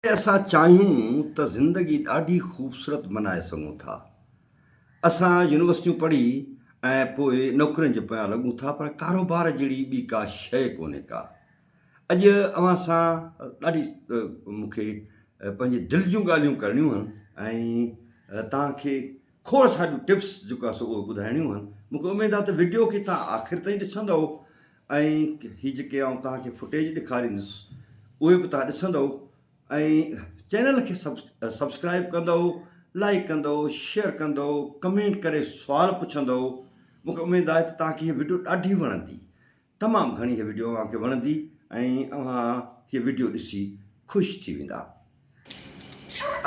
असां चाहियूं त ज़िंदगी ॾाढी ख़ूबसूरत बनाए सघूं था। असां यूनिवर्सिटियूं पढ़ी ऐं पोइ नौकरियुनि जे पिया लॻूं था, पर कारोबार जहिड़ी ॿी का शइ कोन्हे का। अॼु अव्हां सां ॾाढी मूंखे पंहिंजे दिलि जूं ॻाल्हियूं करणियूं आहिनि ऐं तव्हांखे खोड़ सारियूं टिप्स जेको आहे सो उहे ॿुधाइणियूं आहिनि। मूंखे उमेदु आहे त वीडियो खे तव्हां आख़िर ताईं ॾिसंदव ऐं हीअ जेके आऊं तव्हांखे फुटेज ॾेखारींदुसि उहे बि तव्हां ॾिसंदव ऐं चैनल खे सब्सक्राइब कंदव, लाइक कंदव, शेयर कंदव, कमेंट करे सुवाल पुछंदव। मूंखे उमेदु आहे त तव्हांखे हीअ वीडियो ॾाढी वणंदी, तमामु घणी हीअ वीडियो तव्हांखे वणंदी ऐं अव्हां हीअ वीडियो ॾिसी ख़ुशि थी वेंदा।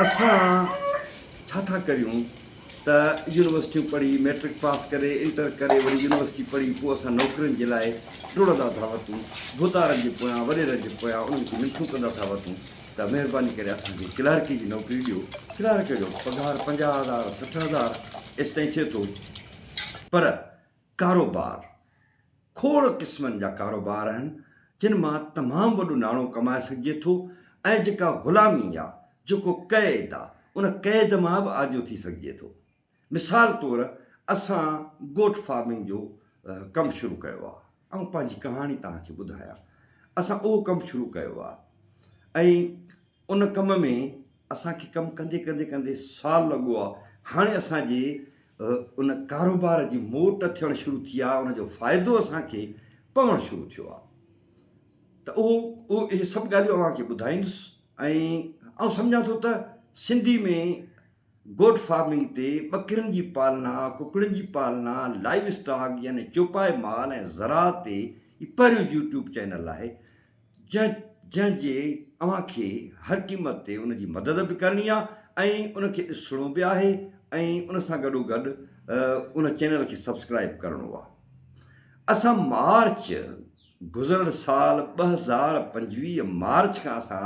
असां छा था करियूं त यूनिवर्सिटियूं पढ़ी, मैट्रिक पास करे, इंटर करे, वरी यूनिवर्सिटी पढ़ी, पोइ असां नौकरियुनि जे लाइ डुड़ंदा था वठूं, भुतारनि जे पोयां, वॾेरनि जे पोयां उन्हनि खे मिठियूं कंदा था वठूं। त महिरबानी करे असांखे क्लार्की जी नौकिरी ॾियो। क्लार्क जो पघार 50,000 60,000 एसि ताईं थिए थो, पर कारोबार खोड़ क़िस्मनि जा कारोबार आहिनि जिन मां तमामु वॾो नाणो कमाए सघिजे थो ऐं जेका ग़ुलामी आहे, जेको क़ैद आहे, उन क़ैद मां बि आजो थी सघिजे थो। मिसाल तौरु असां गोट फार्मिंग जो कमु शुरू कयो आहे ऐं पंहिंजी कहाणी तव्हांखे ॿुधायां। असां उहो कमु शुरू कयो आहे ऐं उन कम में असांखे कमु कंदे कंदे कंदे साल लॻो आहे। हाणे असांजे उन कारोबार जी मोट थियणु शुरू थी आहे, उनजो फ़ाइदो असांखे पवणु शुरू थियो आहे। त उहो इहे सभु ॻाल्हियूं अव्हांखे ॿुधाईंदुसि ऐं सम्झां थो त सिंधी में गोट फार्मिंग ते ॿकरियुनि जी पालना, कुकड़ियुनि जी पालना, लाइव स्टॉक यानी चौपाए माल ऐं ज़राअत ते पहिरियों यूट्यूब चैनल आहे जंहिंजे अव्हांखे हर क़ीमत ते उनजी मदद बि करणी आहे ऐं उनखे ॾिसणो बि आहे ऐं उन सां गॾोगॾु उन चैनल खे सब्सक्राइब करिणो आहे। असां मार्च गुज़िरियल साल 2025 मार्च खां असां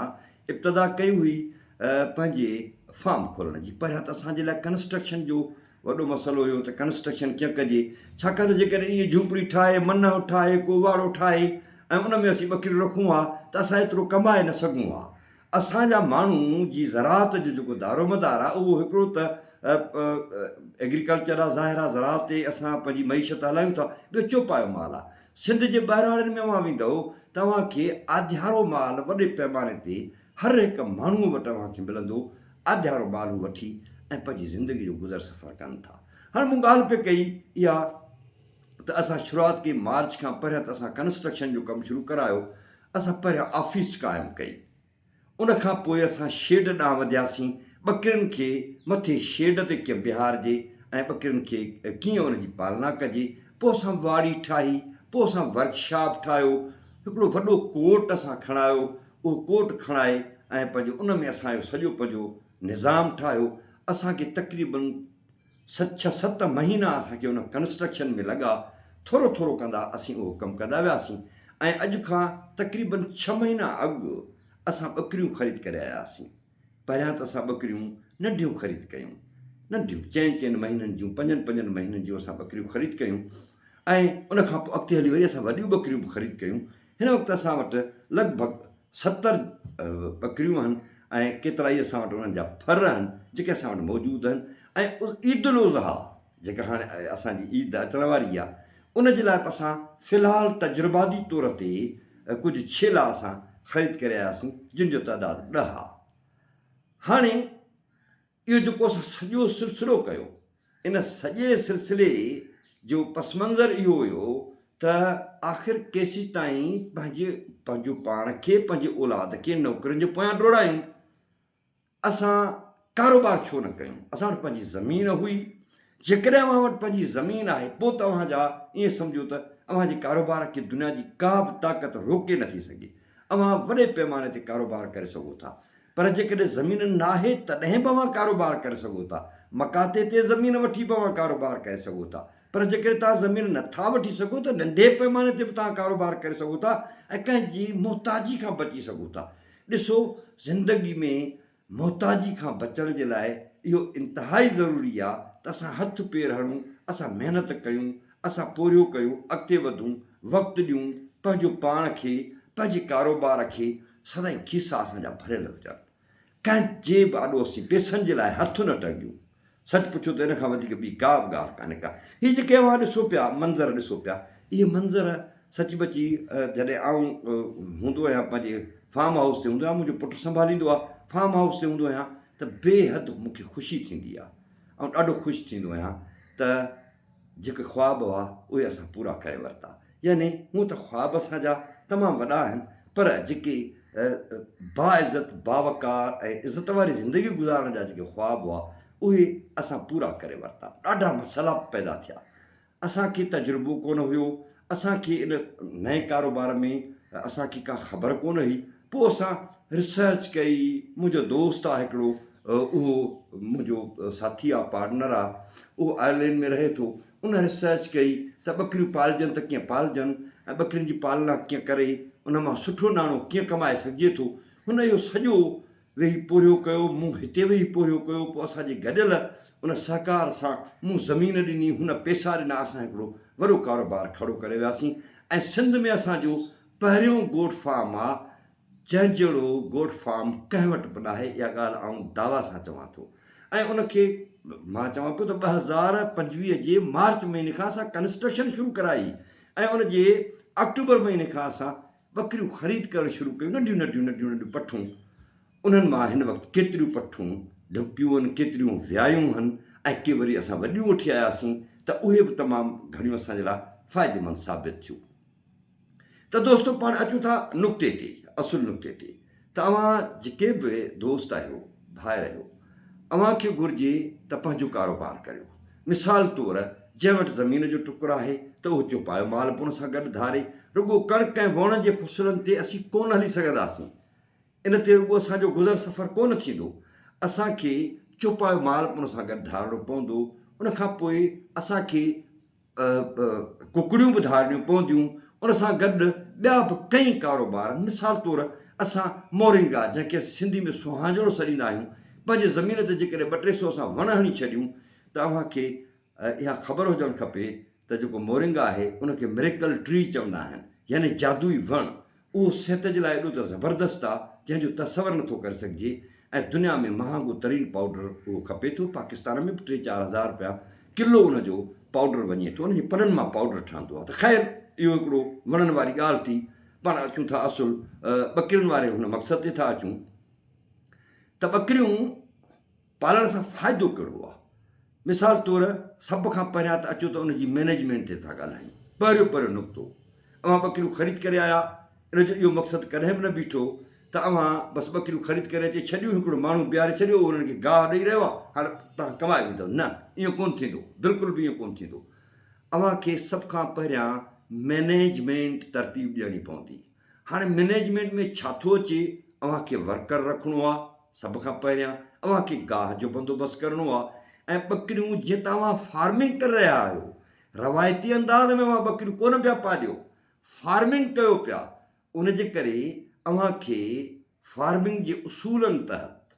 इब्तिदा कई हुई पंहिंजे फार्म खोलण जी। पहिरियां त असांजे लाइ कंस्ट्रक्शन जो वॾो मसइलो हुयो त कंस्ट्रक्शन कीअं कजे, छाकाणि त जेकॾहिं इहे झूपड़ी ठाहे, मन ठाहे, को वाड़ो ठाहे ऐं उन में असीं ॿकरियूं रखूं हा त असां एतिरो कमाए न सघूं हा। असांजा माण्हू जी ज़राअत जो जेको दारोमदार आहे उहो हिकिड़ो त एग्रीकल्चर आहे, ज़ाहिर आहे ज़राअत ते असां पंहिंजी मईशत हलायूं था, ॿियो चौपायो माल आहे। सिंध जे ॿाहिराड़नि में अव्हां वेंदव तव्हांखे आध्यारो माल वॾे पैमाने ते हर हिकु माण्हूअ वटि अव्हांखे मिलंदो। आध्यारो माल वठी ऐं पंहिंजी ज़िंदगी जो गुज़र सफ़र कनि था। हाणे मूं ॻाल्हि पे कई इहा त असां शुरूआति कई मार्च खां। पहिरियां त असां कंस्ट्रक्शन जो कमु शुरू करायो। असां पहिरियां ऑफिस क़ाइमु कई, उन खां पोइ असां शेड ॾांहुं वधियासीं। ॿकरियुनि खे मथे शेड ते कीअं बिहारिजे ऐं ॿकरियुनि खे कीअं उनजी पालना कजे। पोइ असां वाड़ी ठाही, पोइ असां वर्कशॉप ठाहियो, हिकिड़ो वॾो कोर्ट असां खणायो। उहो कोर्ट खणाए ऐं पंहिंजो उन में असांजो सॼो पंहिंजो निज़ाम ठाहियो। असांखे तक़रीबन 6-7 महीना असांखे उन कंस्ट्रक्शन में लॻा। थोरो थोरो कंदा असीं उहो कमु कंदा वियासीं ऐं अॼु खां तक़रीबन 6 महीना अॻु असां ॿकरियूं ख़रीद करे आयासीं। पहिरियां त असां ॿकरियूं नंढियूं ख़रीद कयूं, नंढियूं 4-4 महीननि जूं, 5-5 महीननि जूं असां ॿकरियूं ख़रीद कयूं ऐं उन खां पोइ अॻिते हली वरी असां वॾियूं ॿकरियूं बि ख़रीद कयूं। हिन वक़्तु असां वटि लॻभॻि 70 ॿकरियूं आहिनि ऐं केतिरा ई असां वटि उन्हनि जा फर आहिनि जेके असां वटि मौजूदु आहिनि। ऐं ईद उल अज़हा जेका हाणे असांजी ईद अचण वारी आहे, उन जे लाइ बि असां फ़िलहालु तजुर्बाती तौर ते कुझु छेला असां ख़रीद करे आयासीं जिन जो तइदादु 10 आहे। हाणे इहो जेको असां सॼो सिलसिलो कयो, इन सॼे सिलसिले जो पस मंज़र इहो हुयो त आख़िर केसीं ताईं पंहिंजो पाण खे, पंहिंजे औलाद खे नौकरियुनि जे पोयां डोड़ायूं। असां कारोबार छो न कयूं? असां वटि पंहिंजी ज़मीन हुई। जेकॾहिं अव्हां वटि पंहिंजी ज़मीन आहे पोइ तव्हांजा ईअं सम्झो त अव्हांजे कारोबार खे दुनिया जी का बि ताक़त रोके नथी सघे। अव्हां वॾे पैमाने ते कारोबार करे सघो था, पर जेकॾहिं ज़मीन न आहे तॾहिं बि अव्हां कारोबार करे सघो था। मकाते ते ज़मीन वठी बि अव्हां कारोबार करे सघो था, पर जेकॾहिं तव्हां ज़मीन नथा वठी सघो त नंढे पैमाने ते बि तव्हां कारोबार करे सघो था ऐं कंहिंजी मोहताजी खां बची सघो था। ॾिसो, ज़िंदगी में मोहताजी खां बचण जे लाइ इहो इंतिहाई ज़रूरी आहे त असां हथ पेर हणूं, असां महिनत कयूं, असां पोरियो कयूं, अॻिते वधूं, वक़्तु ॾियूं, पंहिंजो पाण खे, पंहिंजे कारोबार खे। सदाईं खीसा असांजा भरियल हुजनि। कंहिंजे बि आॾो असीं पैसनि जे लाइ हथु न टंगियूं। सच पुछो त इन खां वधीक ॿी का बि ॻाल्हि कान्हे का। हीअ जेके अवां ॾिसो पिया मंज़र ॾिसो पिया, इहे मंज़र सची बची जॾहिं आऊं हूंदो आहियां पंहिंजे फार्म हाउस ते हूंदो आहियां, मुंहिंजो पुटु संभालींदो आहे, फार्म हाउस ते हूंदो आहियां, त बेहदि मूंखे ख़ुशी थींदी आहे ऐं ॾाढो ख़ुशि थींदो आहियां त जेके ख्वाब हुआ उहे असां पूरा करे वरिता। यानी हूअं त ख्वाब असांजा तमामु वॾा आहिनि, पर जेके बाइज़त बावकार ऐं इज़त वारी ज़िंदगी गुज़ारण जा जेके ख्वाब हुआ उहे असां पूरा करे वरिता। ॾाढा मसइला पैदा थिया, असांखे तजुर्बो कोन हुयो, असांखे इन नए कारोबार में असांखे का ख़बर कोन हुई। पोइ असां रिसर्च कई। मुंहिंजो दोस्त आहे हिकिड़ो, उहो मुंहिंजो साथी आहे, पार्टनर आहे, उहो आयरलैंड में रहे थो। उन रिसर्च कई त ॿकरियूं पालजनि त कीअं पालजनि ऐं ॿकरियुनि जी पालना कीअं करे उन मां सुठो नाणो कीअं कमाए सघिजे थो। हुन इहो सॼो वेही पोरियो कयो, मूं हिते वेही पोरियो कयो। पोइ असांजे गॾियल उन सहकार सां मूं ज़मीन ॾिनी, हुन पैसा ॾिना, असां हिकिड़ो वॾो कारोबार खड़ो करे वियासीं। ऐं सिंध में असांजो पहिरियों गोट फार्म आहे, जंहिं जहिड़ो गोट फार्म कंहिं वटि बि न आहे। इहा ॻाल्हि आउं दावा सां चवां थो। ऐं उनखे मां चवां पियो त 2025 जे मार्च महीने खां असां कंस्ट्रक्शन शुरू कराई ऐं उन जे अक्टूबर महीने खां असां ॿकरियूं ख़रीद करणु शुरू कयूं, नंढियूं नंढियूं नंढियूं नंढियूं पठूं। उन्हनि मां हिन वक़्तु केतिरियूं पठूं ढुकियूं आहिनि, केतिरियूं वियायूं आहिनि ऐं के वरी असां वॾियूं वठी आयासीं, त उहे बि तमामु घणियूं असांजे लाइ फ़ाइदेमंद साबित थियूं। त दोस्तो, पाण अचूं था नुक़्ते ते, असुलु नुक़्ते ते। त अव्हां जेके बि दोस्त आहियो, भाइर आहियो, अव्हांखे घुरिजे त पंहिंजो कारोबार करियो। मिसाल तौरु जंहिं वटि ज़मीन जो टुकुरु आहे त उहो चुपायो माल बि उन सां गॾु धारे। रुॻो कणिक ऐं वण जे फसलनि ते असीं कोन हली सघंदासीं, इन ते रुॻो असांजो गुज़र सफ़र कोन थींदो। असांखे चुपायो माल बि उन सां गॾु धारणो पवंदो। उनखां पोइ असांखे कुकड़ियूं बि धारणियूं पवंदियूं। उन सां गॾु ॿिया बि कई कारोबार। मिसाल तौरु असां मोरिंगा, जंहिंखे सिंधी में सुहांजणो सॾींदा आहियूं, पंहिंजे ज़मीन ते जेकॾहिं 200-300 असां वण हणी छॾियूं त अव्हांखे इहा ख़बर हुजणु खपे त जेको मोरिंगा आहे उनखे मिरेकल ट्री चवंदा आहिनि, यानी जादुई वणु। उहो सिहत जे लाइ एॾो त ज़बरदस्तु आहे जंहिंजो तसवुरु नथो करे सघिजे। ऐं दुनिया में महांगो तरीन पाउडर उहो खपे थो। पाकिस्तान में बि 3-4 हज़ार रुपया किलो उनजो पाउडर वञे थो, उनजे पननि मां पाउडर ठहंदो आहे। त ख़ैरु इहो हिकिड़ो वणनि वारी ॻाल्हि थी। पाण अचूं था असुलु ॿकरियुनि वारे हुन मक़सद ते था अचूं त ॿकरियूं पालण सां फ़ाइदो कहिड़ो आहे। मिसाल तौरु सभ खां पहिरियां त अचो त उनजी मैनेजमेंट ते था ॻाल्हायूं। पहिरियों नुक़्तो, अव्हां ॿकरियूं ख़रीद करे आया, इनजो इहो मक़सदु कॾहिं बि न बीठो त अव्हां बसि ॿकरियूं ख़रीद करे अचे छॾियूं, हिकिड़ो माण्हू बीहारे छॾियो, उन्हनि खे गाहु ॾेई रहियो आहे, हाणे तव्हां कमाए वेंदव। न, इहो कोन्ह थींदो, बिल्कुलु बि इहो कोन्ह थींदो। अव्हांखे सभ खां पहिरियां मैनेजमेंट तरतीब ॾियणी पवंदी। हाणे मैनेजमेंट में छा थो अचे, अव्हांखे वर्कर रखिणो आहे सभ खां पहिरियां, अव्हांखे गाहु जो बंदोबस्तु करिणो आहे। ऐं ॿकरियूं जीअं तव्हां फार्मिंग करे रहिया आहियो, रवायती अंदाज़ में उहा ॿकरियूं कोन पिया पालियो, फार्मिंग कयो पिया। उनजे करे अव्हांखे फार्मिंग जे उसूलनि तहत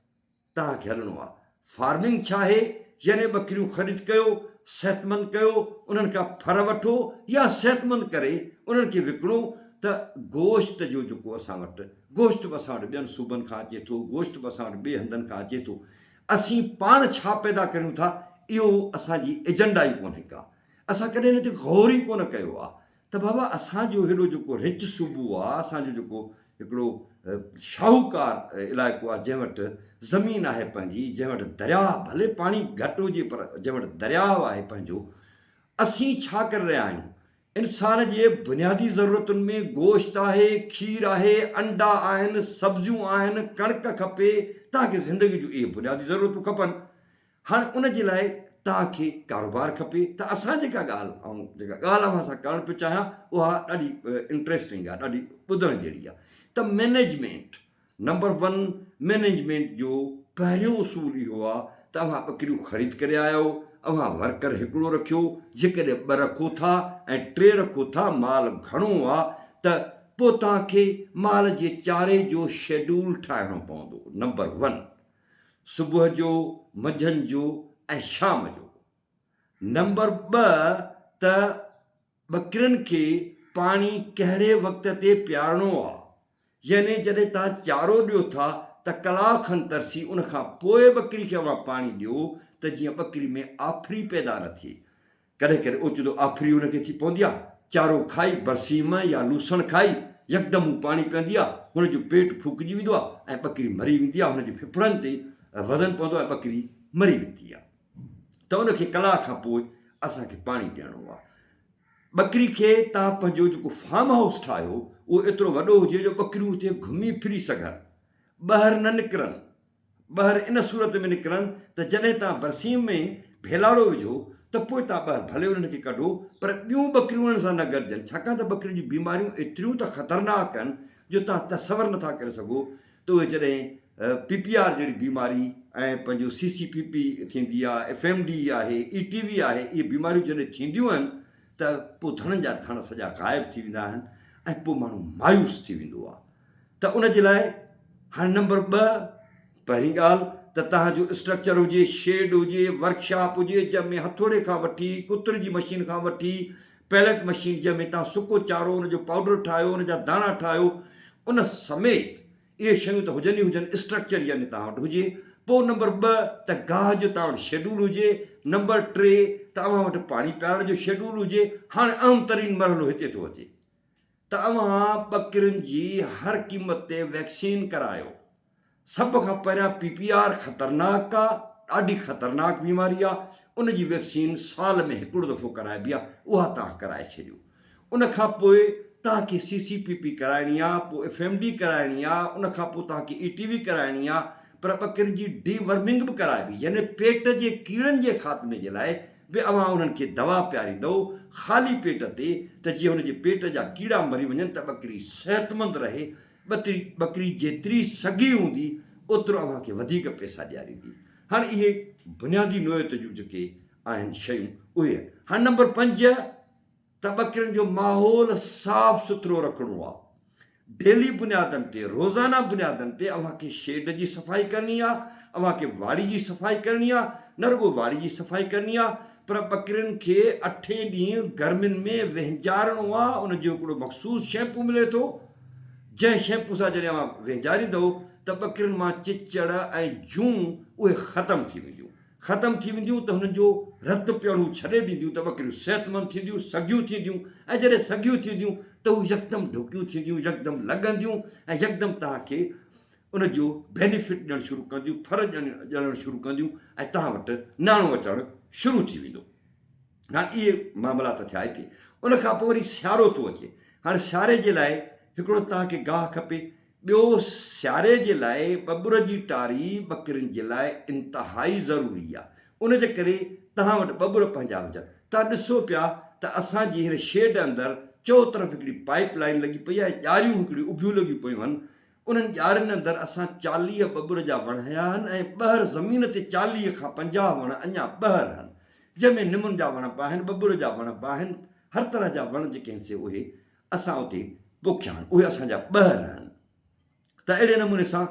तव्हांखे हलणो आहे। फार्मिंग छा आहे, यानी ॿकरियूं ख़रीद कयो, सिहतमंद कयो, उन्हनि खां फर वठो या सिहतमंद करे उन्हनि खे विकिणो। त गोश्त जो जेको असां वटि, गोश्त बि असां वटि ॿियनि सूबनि खां अचे थो, गोश्त बि असां वटि ॿिए हंधनि खां अचे थो। असीं पाण छा पैदा करियूं था, इहो असांजी एजेंडा ई कोन्हे का। असां कॾहिं हिन ते गौर ई कोन कयो आहे त बाबा असांजो हेॾो जेको रिच सूबो आहे, असांजो जेको हिकिड़ो शाहूकार इलाइक़ो आहे, जंहिं वटि ज़मीन आहे पंहिंजी, जंहिं वटि दरिया, भले पाणी घटि हुजे पर जंहिं वटि दरियाउ आहे पंहिंजो, असीं छा करे रहिया आहियूं। इंसान जे बुनियादी ज़रूरतुनि में गोश्त आहे, खीरु आहे, अंडा आहिनि, सब्जियूं आहिनि, कणिक खपे, तव्हांखे ज़िंदगी जूं इहे बुनियादी ज़रूरतूं खपनि। हाणे उन जे लाइ तव्हांखे कारोबार खपे। त असां जेका ॻाल्हि अव्हां सां करणु पियो चाहियां, उहा ॾाढी इंट्रस्टिंग आहे, ॾाढी ॿुधण जहिड़ी आहे। त मैनेजमेंट, नंबर 1 मैनेजमेंट जो पहिरियों उसूल इहो आहे त अव्हां ॿकरियूं ख़रीद करे आया आहियो, अव्हां वर्कर हिकिड़ो रखियो। जेकॾहिं 2 रखो था ऐं 3 रखो था, माल घणो आहे, त पोइ तव्हांखे माल जे चारे जो शेड्यूल ठाहिणो पवंदो। नंबर 1 सुबुह जो, मंझंदि जो ऐं शाम जो। नंबर 2 त ॿकरियुनि खे पाणी कहिड़े वक़्त ते पीआरणो आहे, यानी जॾहिं तव्हां चारो ॾियो था त कलाक खनि तरसी उन खां पोइ ॿकरी खे अवां पाणी ॾियो त जीअं ॿकरी में आफरी पैदा न थिए। कॾहिं कॾहिं ओचितो आफरी हुनखे थी पवंदी आहे, चारो खाई बरसीम या लूसण खाई यकदमि हू पाणी पीअंदी आहे, हुनजो पेट फूकिजी वेंदो आहे ऐं ॿकरी मरी वेंदी आहे, हुनजे फिफड़नि ते वज़न पवंदो आहे, ॿकरी मरी वेंदी आहे। त उनखे कलाक खां पोइ असांखे पाणी ॾियणो आहे। ॿकरी खे तव्हां पंहिंजो जेको फार्म हाउस ठाहियो उहो एतिरो वॾो हुजे जो ॿकरियूं हुते घुमी फिरी सघनि, ॿाहिरि न निकिरनि। ॿाहिरि इन सूरत में निकिरनि त जॾहिं तव्हां बरसीम में भेलाड़ो विझो त पोइ तव्हां ॿाहिरि भले उन्हनि खे कढो, पर ॿियूं ॿकरियूं उन्हनि सां न गॾिजनि, छाकाणि त ॿकरियुनि जूं बीमारियूं एतिरियूं त ख़तरनाक आहिनि जो तव्हां तसवर नथा करे सघो। त उहे जॾहिं PPR जहिड़ी बीमारी ऐं पंहिंजो CCPP थींदी आहे, FMD आहे, ETV आहे, इहे बीमारियूं जॾहिं थींदियूं आहिनि त पोइ धणनि जा धण सॼा ग़ाइबु थी वेंदा आहिनि ऐं पोइ माण्हू मायूस थी वेंदो आहे। त उनजे लाइ हाणे नंबर 2, पहिरीं ॻाल्हि त तव्हांजो स्ट्रक्चर हुजे, शेड हुजे, वर्कशॉप हुजे जंहिंमें हथोड़े खां वठी कुतर जी मशीन खां वठी पैलेट मशीन जंहिंमें तव्हां सुको चारो हुनजो पाउडर ठाहियो, हुनजा दाणा ठाहियो, उन समेत इहे शयूं त हुजनि ई हुजनि, स्ट्रक्चर यानी तव्हां वटि हुजे। पोइ नंबर 2 त गाह जो तव्हां वटि शेड्यूल हुजे। नंबर 3 तव्हां वटि पाणी पीआरण जो शेड्यूल हुजे। हाणे आम तरीन मरहलो हिते थो अचे त तव्हां ॿकरियुनि जी हर क़ीमत ते वैक्सीन करायो। सभ खां पहिरियां PPR ख़तरनाक आहे, ॾाढी ख़तरनाक बीमारी आहे, उनजी वैक्सीन साल में हिकिड़ो दफ़ो कराइबी आहे, उहा तव्हां कराए छॾियो। उन खां पोइ तव्हांखे CCPP कराइणी आहे, पोइ FMD कराइणी आहे, उन खां पोइ तव्हांखे ETV कराइणी आहे, पर ॿकरियुनि जी डीवर्मिंग बि कराइबी, यानी पेट जे कीड़नि जे ख़ात्मे जे लाइ बि अवां उन्हनि खे दवा पीआरींदव ख़ाली पेट ते, त जीअं हुनजे पेट जा कीड़ा मरी वञनि त ॿकरी सिहतमंद रहे। ॿकरी जेतिरी सगी हूंदी ओतिरो अव्हांखे वधीक पैसा ॾियारींदी। हाणे इहे बुनियादी नोयत जूं जेके आहिनि शयूं उहे आहिनि। हाणे नंबर 5 त ॿकरियुनि जो माहौल साफ़ सुथिरो रखिणो आहे। डेली बुनियादनि ते, रोज़ाना बुनियादनि ते अव्हांखे शेड जी सफ़ाई करणी आहे, अव्हांखे वाड़ी जी सफ़ाई करणी आहे। न रुॻो वाड़ी जी सफ़ाई करणी आहे, पर ॿकरियुनि खे 8 ॾींहं गर्मियुनि में वेंजारणो आहे। उनजो हिकिड़ो मख़सूस शैम्पू मिले थो, जंहिं शैम्पू सां जॾहिं अव्हां वेंजारींदव त ॿकरियुनि मां चिचड़ ऐं जूं उहे ख़तमु थी वेंदियूं त हुननि जो रत पियणू छॾे ॾींदियूं त ॿकरियूं सिहतमंद थींदियूं, सगियूं थींदियूं। ऐं जॾहिं सगियूं थींदियूं त उहे यकदमि ढुकियूं थींदियूं, यकदमि लॻंदियूं ऐं यकदमि तव्हांखे उनजो बेनिफिट ॾियणु शुरू कंदियूं, फर ॾियणु शुरू कंदियूं ऐं तव्हां वटि नाणो अचणु शुरू थी वेंदो। हाणे इहे मामला त थिया हिते। उन खां पोइ वरी सियारो थो अचे। हाणे सियारे जे लाइ हिकिड़ो तव्हांखे गाह खपे, ॿियो सियारे जे लाइ बबुर जी टारी ॿकरियुनि जे लाइ इंतिहाई ज़रूरी आहे। उनजे करे तव्हां वटि बबुर पंहिंजा हुजनि। तव्हां ॾिसो पिया त असांजी हिन शेड अंदरि चओ तरफ़ हिकिड़ी पाइप लाइन लॻी पई आहे, ॼारियूं हिकिड़ियूं उभियूं लॻियूं पियूं आहिनि। उन्हनि ॼारियुनि अंदरि असां 40 बबुर जा वण हया आहिनि ऐं ॿाहिरि ज़मीन ते 40 खां 50 वण अञा ॿाहिरि आहिनि, जंहिंमें निमुनि जा वण बि आहिनि, बबुर जा वण बि आहिनि, हर तरह जा वण जेके आहिनि से उहे असां उते पोखिया आहिनि, उहे असांजा ॿाहिरि आहिनि। त अहिड़े नमूने सां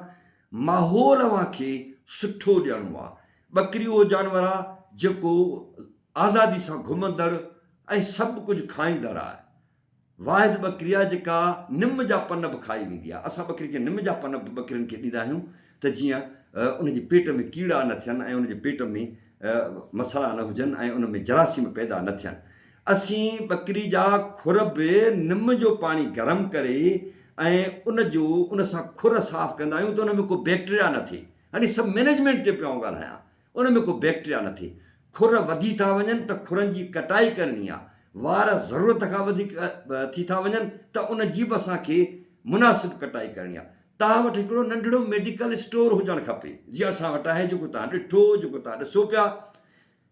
माहौल अव्हांखे सुठो ॾियणो आहे। ॿकरी उहो जानवर आहे जेको आज़ादी सां घुमंदड़ ऐं सभु कुझु खाईंदड़ आहे। वाहिद ॿकरी आहे जेका निम जा पन बि खाई वेंदी आहे। असां ॿकरी खे निम जा पन बि ॿकरियुनि खे ॾींदा आहियूं त जीअं उनजे पेट में कीड़ा न थियनि ऐं उनजे पेट में मसला न हुजनि ऐं उन में जरासीम पैदा न थियनि। असीं ॿकरी जा खुर बि निम जो पाणी गरम करे ऐं उन सां खुर साफ़ु कंदा आहियूं त उन में को बैक्टीरिया न थिए। हाणे सभु मैनेजमेंट ते पियो ॻाल्हायां, उन में को बैक्टीरिया न थिए। खुर वधी था वञनि त खुरनि जी कटाई करणी आहे, वार ज़रूरत खां वधीक थी था वञनि त उन जी बि असांखे मुनासिबु कटाई करणी आहे। तव्हां वटि हिकिड़ो नंढिड़ो मेडिकल स्टोर हुजणु खपे, जीअं असां वटि आहे, जेको तव्हां ॾिठो, जेको तव्हां ॾिसो पिया।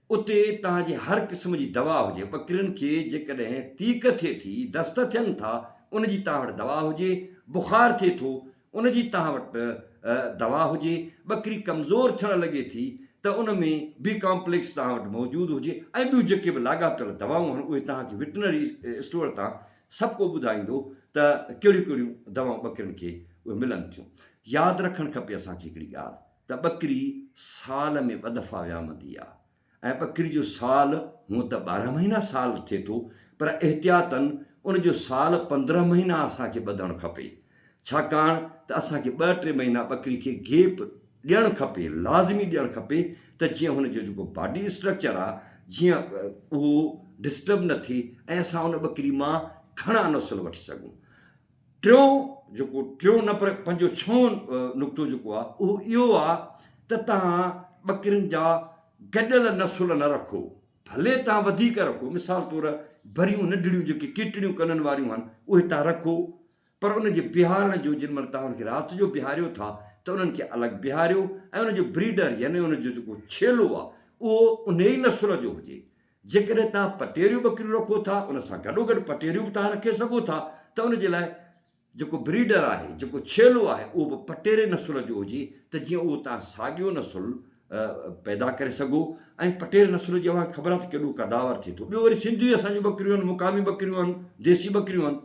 उते तव्हांजी हर क़िस्म जी दवा हुजे। ॿकरियुनि खे जेकॾहिं तीक थिए थी, दस्त थियनि था, उनजी तव्हां वटि दवा हुजे। बुख़ार थिए थो, उनजी तव्हां वटि दवा हुजे। ॿकरी कमज़ोर थियणु लॻे थी त उन में बी कॉम्प्लेक्स तव्हां वटि मौजूदु हुजे ऐं ॿियूं जेके बि लाॻापियल दवाऊं आहिनि उहे तव्हांखे वेटनरी स्टोर तां सभु को ॿुधाईंदो त कहिड़ियूं कहिड़ियूं दवाऊं ॿकरियुनि खे उहे मिलनि थियूं। यादि रखणु खपे असांखे हिकिड़ी ॻाल्हि त ॿकरी साल में 2 दफ़ा विहामंदी आहे ऐं ॿकरी जो साल हूअं त 12 महीना साल थिए थो, पर एहतियातन उनजो साल 15 महीना असांखे ॿधणु खपे। छाकाणि त असांखे 2-3 महीना ॿकरी खे गेप ॾियणु खपे, लाज़मी ॾियणु खपे, त जीअं हुनजो जेको बॉडी स्ट्रक्चर आहे जीअं उहो डिस्टर्ब न थिए ऐं असां उन ॿकरी मां घणा नसुल वठी सघूं। टियों न पर 6 नुक़्तो जेको आहे उहो इहो आहे त तव्हां ॿकरियुनि जा गॾियल नसुल न रखो, भले तव्हां वधीक रखो, मिसाल तौरु भरियूं नंढड़ियूं जेके कीटड़ियूं कननि वारियूं आहिनि उहे तव्हां रखो, पर उनजे बिहारण जो जेॾी महिल तव्हां उनखे राति जो बिहारियो था त उन्हनि खे अलॻि बिहारियो ऐं उनजो ब्रीडर यानी उनजो जेको छेलो आहे उहो उन ई नसुल जो हुजे। जेकॾहिं तव्हां पटेरियूं ॿकरियूं रखो था उन सां गॾोगॾु पटेरियूं बि तव्हां रखे सघो था, त उनजे लाइ जेको ब्रीडर आहे, जेको छेलो आहे, उहो बि पटेरे नसुल जो हुजे, त जीअं उहो तव्हां साॻियो नसुल पैदा करे सघो। ऐं पटेरे नसुल जी अव्हांखे ख़बर आहे त केॾो कदावर थिए थो। ॿियो वरी सिंधी असांजियूं ॿकरियूं आहिनि, मुक़ामी ॿकरियूं आहिनि, देसी ॿकरियूं आहिनि,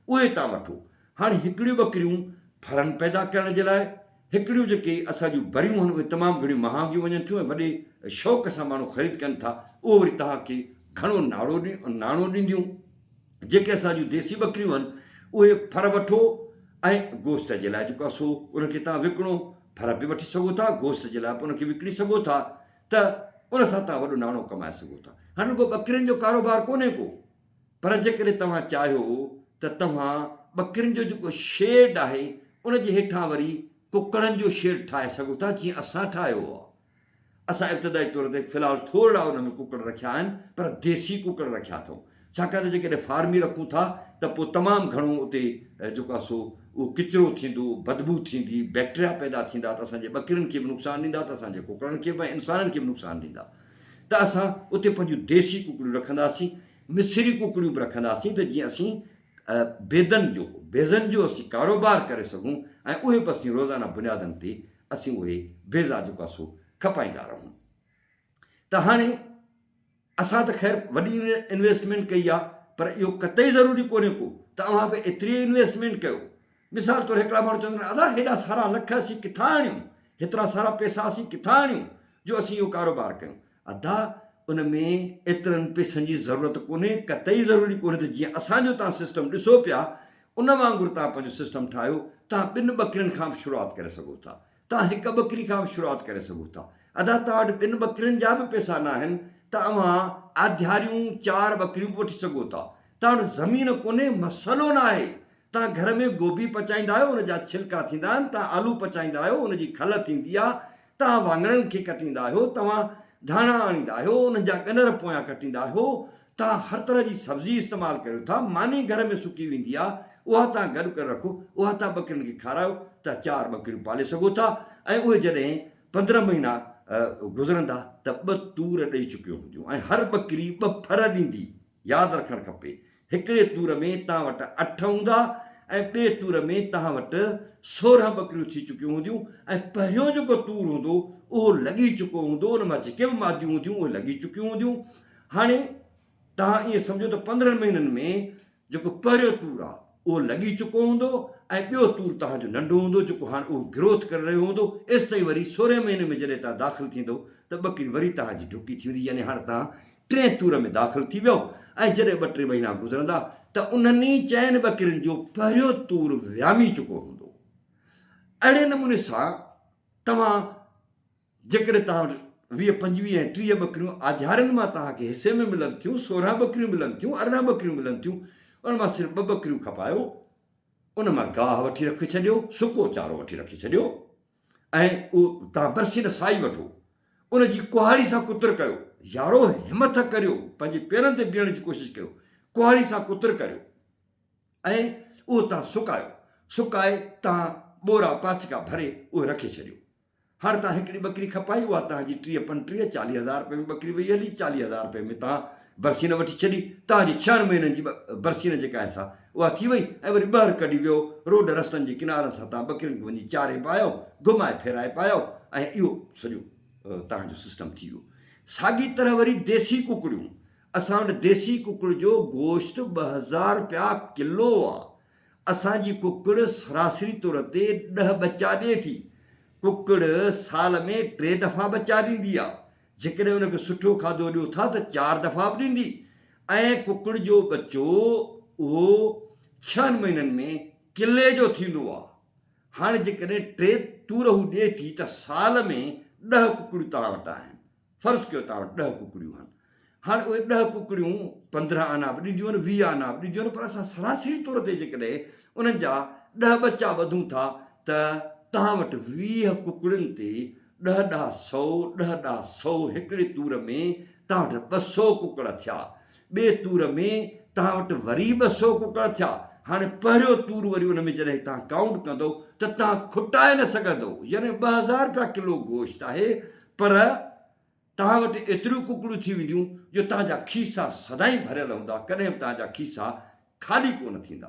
उहे तव्हां वठो। हाणे हिकिड़ियूं ॿकरियूं फरनि पैदा करण जे लाइ, हिकिड़ियूं जेके असांजियूं भरियूं आहिनि उहे तमामु घणियूं महांगियूं वञनि थियूं ऐं वॾे शौक़ सां माण्हू ख़रीद कनि था, उहो वरी तव्हांखे घणो नाणो ॾींदियूं। जेके असांजियूं देसी ॿकरियूं आहिनि उहे फर वठो ऐं गोश्त जे लाइ जेको आहे सो उनखे तव्हां विकिणो, फर बि वठी सघो था, गोश्त जे लाइ बि उनखे विकिणी सघो था, त उन सां तव्हां वॾो नाणो कमाए सघो था। हाणे को ॿकरियुनि जो कारोबार कोन्हे को, पर जेकॾहिं तव्हां चाहियो त तव्हां ॿकरियुनि जो जेको शेड आहे उनजे हेठां वरी कुकड़नि जो शेड ठाहे सघो था, जीअं असां ठाहियो आहे। असां इब्तिदाई तौर ते फ़िलहालु थोरा उन में कुकड़ रखिया आहिनि, पर देसी कुकड़ रखिया अथऊं, छाकाणि त जेकॾहिं फार्मी रखूं था त पोइ तमामु घणो उते जेको आहे सो उहो किचिरो थींदो, बदबू थींदी, बैक्टीरिया पैदा थींदा, त असांजे ॿकरियुनि खे बि नुक़सानु ॾींदा, त असांजे कुकड़नि खे बि ऐं इंसाननि खे बि नुक़सानु ॾींदा। त असां उते पंहिंजियूं देसी कुकड़ियूं रखंदासीं, मिस्री कुकड़ियूं बि रखंदासीं, त जीअं असीं बेज़नि जो असीं कारोबार करे सघूं ऐं उहे बि असीं रोज़ाना बुनियादनि ते असीं उहे बेज़ा जेको आहे सो खपाईंदा रहूं। त हाणे असां त ख़ैर वॾी इन्वेस्टमेंट कई आहे, पर इहो कतई ज़रूरी कोन्हे को त अव्हां बि एतिरी इन्वेस्टमेंट कयो। मिसाल तौरु हिकिड़ा माण्हू चवंदा आहिनि, अदा हेॾा सारा लख असीं किथां आणियूं, हेतिरा सारा पैसा असीं किथां आणियूं जो असीं इहो कारोबार कयूं। अदा उन में एतिरनि पैसनि जी ज़रूरत कोन्हे, कतई ज़रूरी कोन्हे त जीअं असांजो तव्हां सिस्टम ॾिसो पिया उन वांगुरु तव्हां पंहिंजो सिस्टम ठाहियो। तव्हां 2 ॿकरियुनि खां बि शुरूआति करे सघो था, तव्हां 1 ॿकरी खां बि शुरूआति करे सघो था। अदा तव्हां वटि 2 ॿकरियुनि जा बि पैसा न आहिनि त अव्हां आधियारियूं 4 ॿकरियूं बि वठी सघो था। तव्हां वटि ज़मीन कोन्हे, मसइलो न आहे, तव्हां घर में गोभी पचाईंदा आहियो, उनजा छिलका थींदा आहिनि, तव्हां आलू पचाईंदा आहियो, उनजी खल थींदी आहे, तव्हां वाङणनि खे कटींदा आहियो, तव्हां धाणा आणींदा आहियो, उन्हनि जा ॻनर पोयां कटींदा आहियो, तव्हां हर तरह जी सब्ज़ी इस्तेमालु कयो था, मानी घर में सुकी वेंदी आहे, उहा तव्हां गॾु करे रखो, उहा तव्हां ॿकरियुनि खे खारायो त 4 ॿकरियूं पाले सघो था। ऐं उहे जॾहिं 15 महीना गुज़रंदा त 2 तूर ॾेई चुकियूं हूंदियूं ऐं हर ॿकरी 2 फर ॾींदी। यादि रखणु खपे, हिकिड़े तूर में तव्हां वटि 8 हूंदा ऐं ॿिए तूर में तव्हां वटि 16 ॿकरियूं थी चुकियूं हूंदियूं ऐं पहिरियों जेको तूर हूंदो उहो लॻी चुको हूंदो, उन मां जेके बि मादियूं हूंदियूं उहे लॻी चुकियूं हूंदियूं। हाणे तव्हां ईअं सम्झो त 15 महीननि में जेको पहिरियों तूर आहे उहो लॻी चुको हूंदो ऐं ॿियो तूर तव्हांजो नंढो हूंदो जेको हाणे उहो ग्रोथ करे रहियो हूंदो। एसि ताईं वरी 16 महीने में जॾहिं तव्हां दाख़िलु थींदो त ॿकरी वरी तव्हांजी ढुकी थी वेंदी, यानी हाणे तव्हां 3 तूर में दाख़िलु थी वियो। ऐं जॾहिं 2-3 महीना गुज़रंदा त उन्हनि 4 ॿकरियुनि जो पहिरियों तूर वियामी चुको हूंदो। अहिड़े नमूने सां तव्हां जेकॾहिं तव्हां वटि 20, 25 ऐं 30 ॿकरियूं आधारनि मां तव्हांखे हिसे में मिलनि थियूं, 16 ॿकरियूं मिलनि थियूं, 18 ॿकरियूं मिलनि थियूं, उन मां सिर्फ़ु 2 ॿकरियूं खपायो, उन मां गाह वठी रखी छॾियो, सुको चारो वठी रखी छॾियो ऐं उहो तव्हां बरसीन साई वठो, उनजी कुहाड़ी सां कुतर कयो। यारो हिमत करियो, पंहिंजे पेरनि ते बीहण जी कोशिशि कयो, कुहाड़ी सां कुतर करियो ऐं उहो तव्हां सुकाए तव्हां ॿोरा पाचिका भरे उहे रखे छॾियो। हाणे तव्हां हिकिड़ी ॿकरी खपाई, उहा तव्हांजी 30-35, 40,000 रुपए में ॿकरी वई हली, 40,000 रुपए में तव्हां बरसीन वठी छॾी, तव्हांजी 6 महीननि जी बरसीन जेका आहे सा उहा थी वई ऐं वरी ॿाहिरि कढी वियो, रोड रस्तनि जे किनारनि सां तव्हां ॿकरियुनि खे वञी चारे पायो, घुमाए फिराए पायो ऐं इहो सॼो तव्हांजो सिस्टम थी वियो। साॻी तरह वरी देसी कुकड़ियूं, असां वटि देसी कुकड़ जो गोश्त 2000 रुपया किलो आहे। असांजी कुकड़ सरासरी तौर ते 10 बच्चा ॾिए थी। कुकड़ साल में 3 दफ़ा बच्चा ॾींदी आहे, जेकॾहिं उनखे सुठो खाधो ॾियो था त 4 दफ़ा बि ॾींदी। ऐं कुकड़ जो बच्चो उहो 6 महीननि में किले जो थींदो आहे। हाणे जेकॾहिं 3 तूर हू ॾिए थी त साल में 10 कुकड़ियूं तव्हां वटि आहिनि। फ़र्ज़ु कयो तव्हां वटि 10 कुकड़ियूं आहिनि। हाणे उहे 10 कुकड़ियूं 15 आना बि ॾींदियूं आहिनि, 20 आना बि ॾींदियूं आहिनि, पर असां सरासरी तौर ते जेकॾहिं उन्हनि जा 10 ॿचा ॿधूं था त तव्हां वटि 20 कुकड़ियुनि ते 10 ॾह 100, 10 ॾह 100, हिकिड़े तूर में तव्हां वटि 200 कुकड़ थिया, ॿिए तूर में तव्हां वटि वरी 200 कुकड़ थिया। हाणे पहिरियों तूर वरी उन में जॾहिं तव्हां काउंट कंदो त तव्हां खुटाए न सघंदो, यानी 2000 रुपया किलो गोश्त आहे, पर तव्हां वटि एतिरियूं कुकड़ियूं थी वेंदियूं जो तव्हांजा खीसा सदाईं भरियल हूंदा, कॾहिं बि तव्हांजा खीसा ख़ाली कोन थींदा।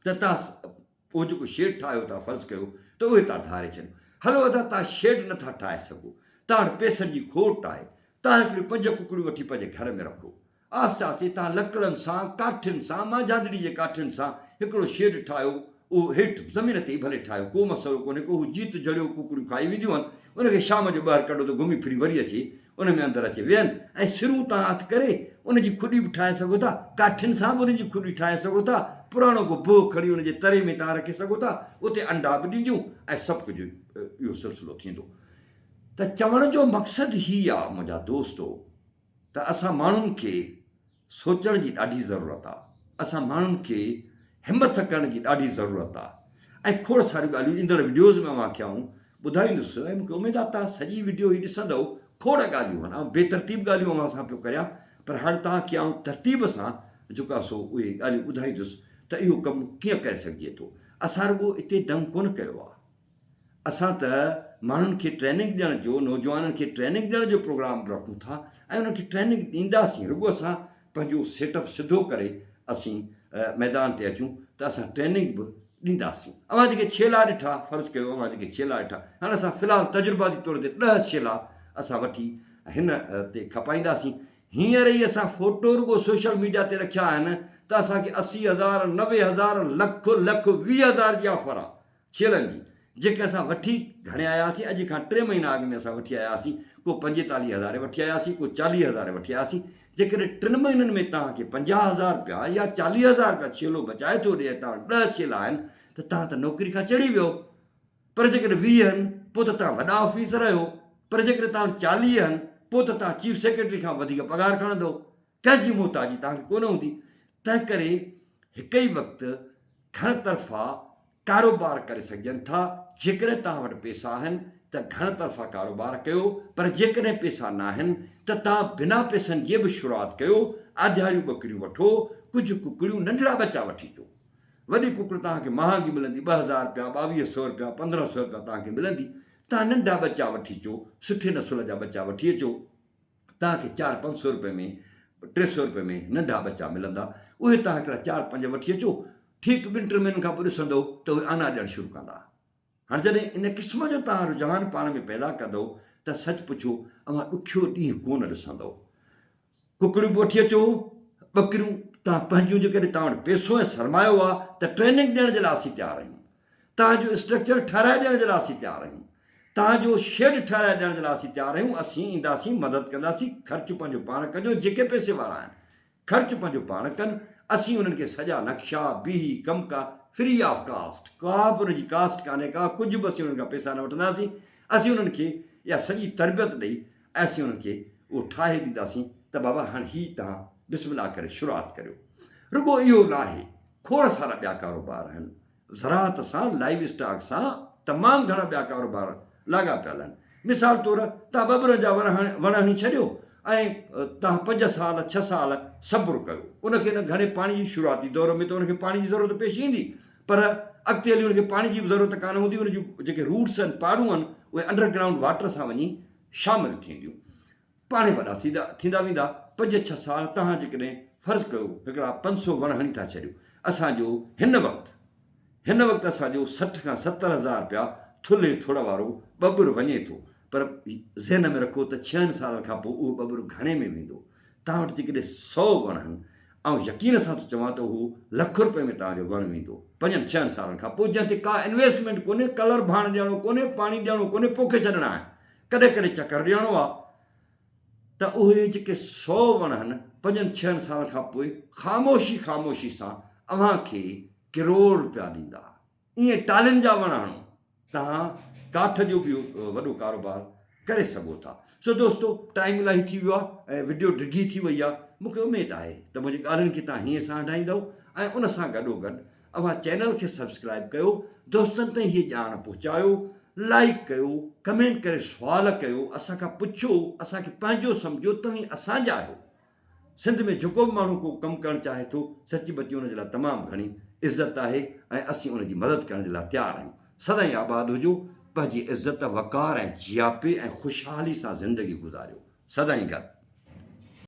त तव्हां उहो जेको शेड ठाहियो था, फ़र्ज़ु कयो त उहे तव्हां धारे छॾियो। हलो अदा तव्हां शेड नथा ठाहे सघो, तव्हां वटि पैसनि जी खोट आहे, तव्हां हिकिड़ियूं 5 कुकड़ियूं वठी पंहिंजे घर में रखो। आस्ते आस्ते तव्हां लकड़नि सां, काठियुनि सां, मांझांदड़ी जे काठियुनि सां हिकिड़ो शेड ठाहियो, उहो हेठि ज़मीन ते ई भले ठाहियो, को मसइलो कोन्हे को। हू जीत जड़ियो कुकड़ियूं खाई वेंदियूं आहिनि, उनखे शाम जो ॿाहिरि कढो त घुमी फिरी वरी अचे उन में अंदरि अचे वेहनि। ऐं सिरूं तव्हां हथु करे उनजी खुॾी बि ठाहे सघो था, काठियुनि सां बि उनजी खुॾी ठाहे सघो था, पुराणो को भो खणी उनजे तरे में तव्हां रखे सघो था, उते अंडा बि ॾींदियूं ऐं सभु कुझु इहो सिलसिलो थींदो। त चवण जो मक़सदु हीअ आहे मुंहिंजा दोस्तो, त असां माण्हुनि खे सोचण जी ॾाढी ज़रूरत आहे, असां माण्हुनि खे हिमत करण जी ॾाढी ज़रूरत आहे। ऐं खोड़ सारियूं ॻाल्हियूं ईंदड़ वीडियोज़ में मां कयाऊं ॿुधाईंदुसि, ऐं मूंखे उमेदु आहे तव्हां सॼी वीडियो ई ॾिसंदव। खोड़ ॻाल्हियूं आहिनि, ऐं बेतरतीब ॻाल्हियूं मां सां पियो करियां, पर हाणे तव्हांखे आउं तरतीब सां जेको आहे सो उहे ॻाल्हियूं ॿुधाईंदुसि त इहो कमु कीअं करे सघिजे थो। असां रुॻो हिते दंग कोन कयो आहे, असां त माण्हुनि खे ट्रेनिंग ॾियण जो, नौजवाननि खे ट्रेनिंग ॾियण जो प्रोग्राम रखूं था ऐं उन्हनि खे ट्रेनिंग ॾींदासीं। रुॻो असां पंहिंजो सेटअप सिधो करे असीं मैदान ते अचूं त असां ट्रेनिंग बि ॾींदासीं। अवां जेके छेला ॾिठा, फ़र्ज़ु कयो अवां जेके छेला ॾिठा, हाणे असां फ़िलहालु तजुर्बाती तौर ते 10 छेला असां वठी हिन ते खपाईंदासीं। हींअर ई असां फ़ोटो रुॻो सोशल मीडिया ते रखिया आहिनि त असांखे 80,000, 90,000, लख 20,000 जी ऑफर आहे छेलनि जी, जेके असां वठी घणे आयासीं। अॼु खां 3 महीना अॻु में असां वठी आयासीं, को 45,000 वठी आयासीं, को 40,000 वठी आयासीं। जेकॾहिं 3 महीननि में तव्हांखे 50,000 रुपया या 40,000 रुपया छेलो बचाए थो ॾिए, तव्हां 10 छेला आहिनि त तव्हां त नौकिरी खां चढ़ी वियो। पर जेकॾहिं 20 आहिनि पोइ त तव्हां वॾा ऑफिसर आहियो, पर जेकॾहिं तव्हां 40 आहिनि पोइ त तव्हां चीफ सेक्रेटरी खां वधीक पघार खणंदव, कंहिंजी मुहताजी तव्हांखे कोन हूंदी। तंहिं करे हिकु ई वक़्तु घण तरफ़ा कारोबार करे सघजनि था। जेकॾहिं तव्हां वटि पैसा आहिनि त घण तरफ़ा कारोबार कयो, पर जेकॾहिं पैसा न आहिनि त तव्हां बिना पैसनि जे बि शुरूआति कयो। आधारियूं ॿकरियूं वठो, कुझु कुकड़ियूं नंढड़ा ॿचा वठी अचो। वॾी कुकड़ तव्हांखे महांगी मिलंदी, 2,000 रुपया, 2,200 रुपया, 1,500 रुपया तव्हांखे मिलंदी। तव्हां नंढा ॿचा वठी अचो, सुठे नसुल जा ॿचा वठी अचो, तव्हांखे 400-500 रुपए में, 300 रुपए में नंढा ॿचा मिलंदा। उहे तव्हां हिकिड़ा 4-5 वठी अचो, ठीकु 2-3 महीननि खां पोइ ॾिसंदव त उहे आना ॾियणु शुरू कंदा। हाणे जॾहिं इन क़िस्म जो तव्हां रुझान पाण में पैदा कंदव त सच पुछो अवां ॾुखियो ॾींहुं कोन ॾिसंदव। कुकड़ियूं बि वठी अचो, ॿकरियूं तव्हां पंहिंजूं, जेकॾहिं तव्हां वटि पैसो ऐं सरमायो आहे त ट्रेनिंग ॾियण जे लाइ असीं तयारु आहियूं, तव्हांजो स्ट्रक्चर ठाराए ॾियण जे लाइ असीं तयारु आहियूं, तव्हांजो शेड ठाराए ॾियण जे लाइ असीं तयारु आहियूं। असीं ईंदासीं, मदद कंदासीं। ख़र्चु पंहिंजो पाण कजो, जेके पैसे वारा आहिनि ख़र्चु पंहिंजो पाण कनि। असीं उन्हनि खे सॼा नक्शा बीही कमु का फ्री ऑफ कास्ट, का बि उनजी कास्ट कान्हे का, कुझु बि असीं उन्हनि खां पैसा न वठंदासीं। असीं उन्हनि खे इहा सॼी तरबियत ॾेई ऐं असीं उन्हनि खे उहो ठाहे ॾींदासीं त बाबा हाणे हीअ तव्हां बिस्मिल्लाह करे शुरूआति करियो। रुॻो इहो न आहे, खोड़ सारा ॿिया कारोबार आहिनि। ज़राअत सां, लाइव स्टॉक सां तमामु घणा ॿिया कारोबार लॻा पियल आहिनि। मिसाल तौरु तव्हां ॿॿरनि जा वण हणी छॾियो ऐं तव्हां 5 साल 6 साल सब्र कयो। उनखे न घणे पाणी जी शुरूआती दौर में त उनखे पाणी जी ज़रूरत पेश ईंदी, पर अॻिते हली उनखे पाणी जी बि ज़रूरत कान हूंदी। उन जूं जेके रूट्स आहिनि, पाड़ूं आहिनि, उहे अंडरग्राउंड वाटर सां वञी शामिलु थींदियूं, पाणे वॾा थींदा वेंदा। 5-6 साल तव्हां जेकॾहिं फ़र्ज़ु कयो हिकिड़ा 500 वण हणी था छॾियो, असांजो हिन वक़्तु असांजो 60 खां 70,000 रुपया थुले थोड़ वारो ॿॿर वञे थो। पर ज़हन में रखो त 6 सालनि खां पोइ उहो ॿॿर घणे में वेंदो। तव्हां वटि जेकॾहिं 100 वण आहिनि, ऐं यकीन सां थो चवां त उहो ₹1,00,000 में तव्हांजो वण वेंदो 5-6 सालनि खां पोइ, जंहिं ते का इन्वेस्टमेंट कोन्हे, कलर भाण ॾियणो कोन्हे, पाणी ॾियणो कोन्हे, पोखे छॾिणा आहिनि, कॾहिं कॾहिं चकर ॾियणो आहे। त उहे जेके 100 वण आहिनि 5-6 सालनि खां पोइ ख़ामोशी सां अव्हांखे करोड़ रुपया ॾींदा। ईअं टालियुनि जा वण हणो, तव्हां काठ जो बि वॾो कारोबार करे सघो था। सो दोस्तो, टाइम इलाही थी वियो आहे ऐं वीडियो डिघी थी वई आहे। मूंखे उमेदु आहे त मुंहिंजी ॻाल्हियुनि खे तव्हां हीअं सां हटाईंदव ऐं उन सां गॾोगॾु अव्हां चैनल खे सब्सक्राइब कयो, दोस्तनि ताईं हीअ ॼाण पहुचायो, लाइक कयो, कमेंट करे सुवाल कयो, असांखां पुछो, असांखे पंहिंजो सम्झो, तव्हां असांजा आहियो। सिंध में जेको बि माण्हू को कमु करणु चाहे थो, सची बची उनजे लाइ तमामु घणी इज़त आहे ऐं असीं उनजी मदद करण जे लाइ तयारु आहियूं। सदाईं आबाद हुजो, पंहिंजी इज़त वक़ार ऐं जियापे ऐं ख़ुशहाली सां ज़िंदगी गुज़ारियो। सदाईं गॾु।